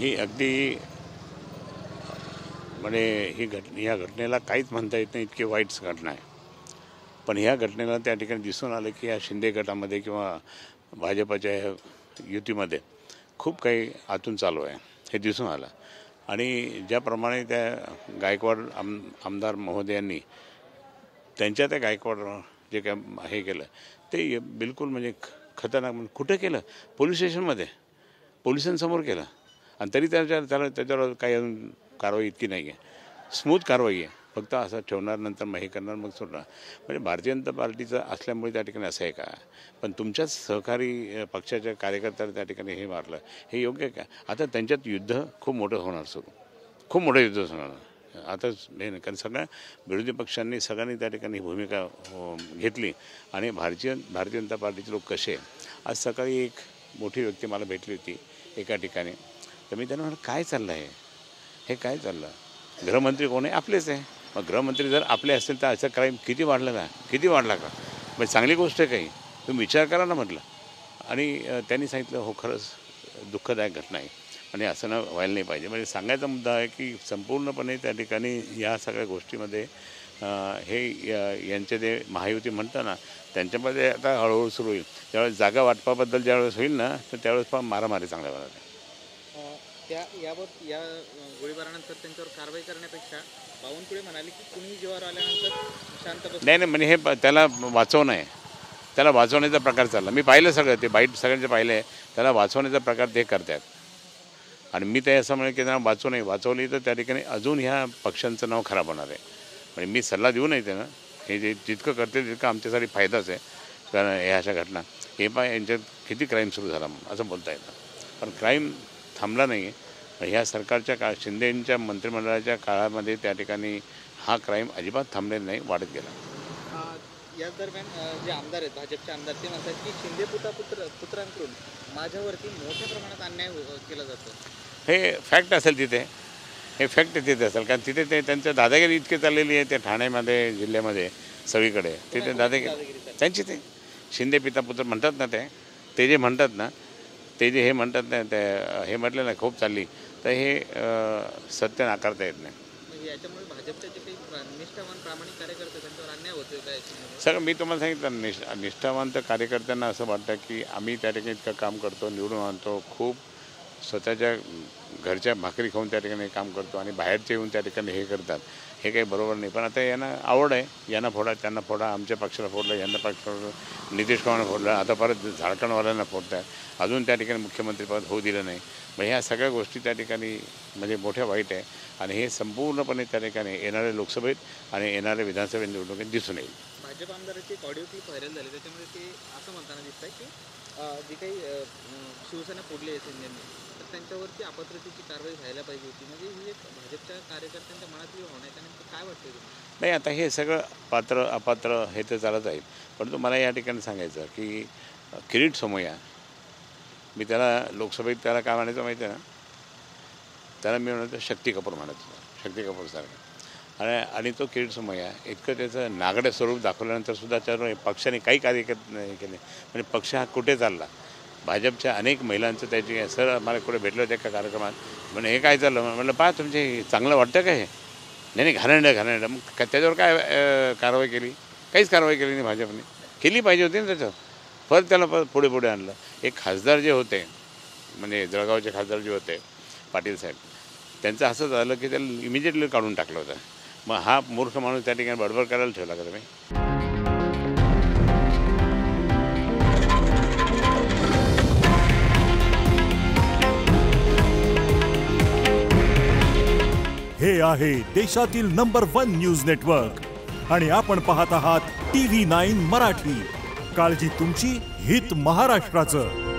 ही अगदी म्हणजे ह्या घटनेला काहीच म्हणता येत नाही, इतकी वाईट घटना आहे. पण ह्या घटनेला त्या ठिकाणी दिसून आलं की या शिंदे गटामध्ये किंवा भाजपच्या युतीमध्ये खूप काही आतून चालू आहे हे दिसून आलं. आणि ज्याप्रमाणे त्या गायकवाड आमदार महोदयांनी त्यांच्या त्या गायकवाडवर जे काय हे केलं ते बिलकुल म्हणजे खतरनाक. म्हणजे कुठं केलं? पोलीस स्टेशनमध्ये पोलिसांसमोर केलं. आणि तरी त्याच्यावर काही अजून कारवाई इतकी नाही आहे. स्मूथ कारवाई आहे. फक्त असं ठेवणार, नंतर मग हे करणार, मग सोडणार. म्हणजे भारतीय जनता पार्टीचं असल्यामुळे त्या ठिकाणी असं आहे का? पण तुमच्याच सहकारी पक्षाच्या कार्यकर्त्याला त्या ठिकाणी हे मारलं, हे योग्य आहे का? आता त्यांच्यात युद्ध खूप मोठं होणार सुरू, खूप मोठं युद्ध होणार आताच हे नाही. कारण सगळ्या विरोधी पक्षांनी सगळ्यांनी त्या ठिकाणी भूमिका घेतली. आणि भारतीय जनता पार्टीचे लोक कसे, आज सकाळी एक मोठी व्यक्ती मला भेटली होती एका ठिकाणी. तर मी त्यांना म्हटलं काय चाललं आहे, हे काय चाललं? गृहमंत्री कोण आहे? आपलेच आहे. मग गृहमंत्री जर आपले असतील तर असं क्राईम किती वाढलं का? म्हणजे चांगली गोष्ट आहे काही, तुम्ही विचार करा ना म्हटलं. आणि त्यांनी सांगितलं हो खरंच दुःखदायक घटना आहे आणि असं ना व्हायला नाही पाहिजे. म्हणजे सांगायचा मुद्दा आहे की संपूर्णपणे त्या ठिकाणी या सगळ्या गोष्टीमध्ये यांचे जे महायुती म्हणतं ना त्यांच्यामध्ये आता हळूहळू सुरू होईल. त्यावेळेस जागा वाटपाबद्दल ज्यावेळेस होईल ना तर त्यावेळेस पण मारामारी चांगल्या होणार आहे. या गोळीबारानंतर त्यांच्यावर कारवाई करण्यापेक्षा बावनकुळे म्हणाले की कुणीही जीवावर आल्यानंतर शांत बस. नाही म्हणजे हे त्याला वाचवणं आहे, त्याला वाचवण्याचा प्रकार चालला. मी पाहिलं सगळं ते बाईट सगळ्यांचे पाहिलं आहे. त्याला वाचवण्याचा प्रकार ते करतात. आणि मी ते असं म्हणेन की त्यांना वाचवली तर त्या ठिकाणी अजून ह्या पक्षांचं नाव खराब होणार आहे. म्हणजे मी सल्ला देऊ नाही त्यांना, हे जे जितकं करते तितकं आमच्यासाठी फायदाच आहे. कारण ह्या अशा घटना हे यांच्यात किती क्राईम सुरू झाला म्हणून असं बोलता येतं. पण क्राईम थांबला नाही आहे. ह्या सरकारच्या शिंदेंच्या मंत्रिमंडळाच्या काळामध्ये त्या ठिकाणी हा क्राईम अजिबात थांबलेला नाही, वाढत गेला. याच दरम्यान जे आमदार आहेत भाजपचे आमदार ते म्हणतात की शिंदे पुत्रांकडून माझ्यावरती मोठ्या प्रमाणात अन्याय केला जातो. हे फॅक्ट असेल तिथे, हे फॅक्ट तिथे असेल. कारण तिथे ते त्यांच्या दादागिरी इतकी चाललेली आहे. ते ठाण्यामध्ये जिल्ह्यामध्ये सगळीकडे तिथे दादागिरी त्यांची. ते शिंदे पिता पुत्र म्हणतात ना, ते जे म्हणतात ना, ते जे हे म्हणतात ना, ते हे म्हटलं ना खूप चालली, तर हे सत्य नाकारता येत नाही. याच्यामुळे भाजपचे जे काही निष्ठावान प्रामाणिक कार्यकर्ते त्यांच्यावर अन्याय होतोय काय? सगळं मी तुम्हाला सांगितलं, निष्ठावंत कार्यकर्त्यांना असं वाटतं की आम्ही त्या ठिकाणी इतकं काम करतो, निवडून आणतो, खूप स्वतःच्या घरच्या भाकरी खाऊन त्या ठिकाणी काम करतो आणि बाहेरचे येऊन त्या ठिकाणी हे करतात. हे काही बरोबर नाही. पण आता यांना आवड आहे, यांना फोडा त्यांना फोडा, आमच्या पक्षाला फोडलं, यांना पक्षाला नितीश कुमारला फोडलं, आता परत झारखंडवाल्यांना फोडत आहे. अजून त्या ठिकाणी मुख्यमंत्रीपद होऊ दिलं नाही. मग ह्या सगळ्या गोष्टी त्या ठिकाणी म्हणजे मोठ्या वाईट आहे. आणि हे संपूर्णपणे त्या ठिकाणी येणाऱ्या लोकसभेत आणि येणाऱ्या विधानसभा निवडणुकीत दिसून येईल. भाजप आमदाराची एक ऑडिओ क्लिप व्हायरल झाली, त्याच्यामध्ये ते असं म्हणताना दिसत आहे की जी काही शिवसेना फोडली आहे शिंदेंनी, तर त्यांच्यावरती अपात्रतेची कारवाई व्हायला पाहिजे होती. म्हणजे ही एक भाजपच्या कार्यकर्त्यांच्या मनातली भावना आहे. त्यानंतर काय वाटतं? नाही, आता हे सगळं पात्र अपात्र हे तर चालत आहे. परंतु मला या ठिकाणी सांगायचं की किरीट सोमय्या, मी त्याला लोकसभेत त्याला काय म्हणायचं माहिती आहे ना, त्याला मी म्हणायचं शक्ती कपूर म्हणायचं, शक्ती कपूरसारखं. आणि तो किरीट सोमय्या इतकं त्याचं नागडं स्वरूप दाखवल्यानंतरसुद्धा त्यावर पक्षाने काही कार्य नाही केले. म्हणजे पक्ष हा कुठे चालला. भाजपच्या अनेक महिलांचं त्याची सर मला कुठे भेटलं होतं एका कार्यक्रमात, म्हणजे हे काय चाललं म्हटलं पहा तुमचे चांगलं वाटतं का हे? नाही घाणेरडं. मग त्याच्यावर काय कारवाई केली? काहीच कारवाई केली नाही भाजपने. केली पाहिजे होती ना त्याच्यावर. परत त्याला पुढे आणलं. एक खासदार जे होते म्हणजे जळगावचे खासदार जे होते पाटील साहेब, त्यांचं असं झालं की त्याला इमिजिएटली काढून टाकलं होतं. मग हा मूर्ख माणूस त्या ठिकाणी बडबड करायला ठेवला का तुम्ही? हे आहे देशातील नंबर 1 न्यूज नेटवर्क आणि आपण पाहत आहात TV9 मराठी. काळजी तुमची, हित महाराष्ट्राचं.